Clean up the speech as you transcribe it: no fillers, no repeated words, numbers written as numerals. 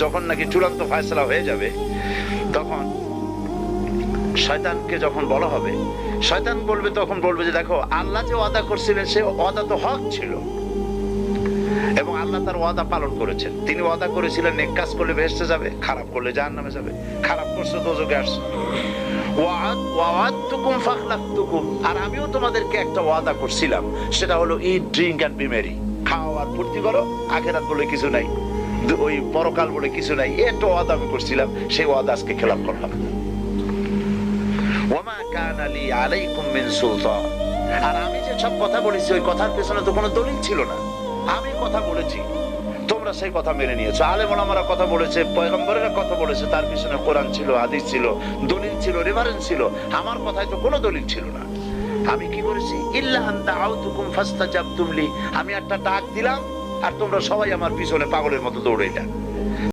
যখন নাকি চূড়ান্ত ফয়সালা হয়ে যাবে, তখন শয়তানকে যখন বলা হবে, শয়তান বলবে, তখন বলবে যে দেখো আল্লাহ যে ওয়াদা করছিলেন সে ওয়াদা তো হক ছিল এবং আল্লাহ তার ওয়াদা পালন করেছেন। তিনি ওয়াদা করেছিলেন নেক কাজ করলে বেহেশতে যাবে, খারাপ করলে জাহান্নামে যাবে। খারাপ করছে দোজখে আসছে। ওয়াআদতুকুম ফাখলাফতুকুম, আর আমিও তোমাদেরকে একটা ওয়াদা করছিলাম, সেটা হলো ইট ড্রিঙ্ক এন্ড বি মেরি, খাও আর ফুর্তি করো, আখিরাত বলে কিছু নাই, ওই পরকাল বলে কিছু নাই। একটা ওয়াদা আমি করছিলাম, সেই ওয়াদা আজকে খেলাপ করলাম। ওয়ামা কানা লি আলাইকুম মিন সুলতান, আর আমি যে সব কথা বলেছি ওই কথার পেছনে তো কোনো দলিল ছিল না। আমি কথা বলেছি, তোমরা সেই কথা মেনে নিয়েছো। আলেম ওলামারা কথা বলেছে, পয়গম্বরেরা কথা বলেছে, তার পিছনে কোরআন ছিল, হাদিস ছিল, দলিল ছিল, রেফারেন্স ছিল। আমার কথায় তো কোনো দলিল ছিল না। আমি কি করেছি? ইল্লা আন দাআউতুকুম ফাস্তাজাবতুম লি, আমি একটা ডাক দিলাম আর তোমরা সবাই আমার পিছনে পাগলের মতো দৌড়াইলা।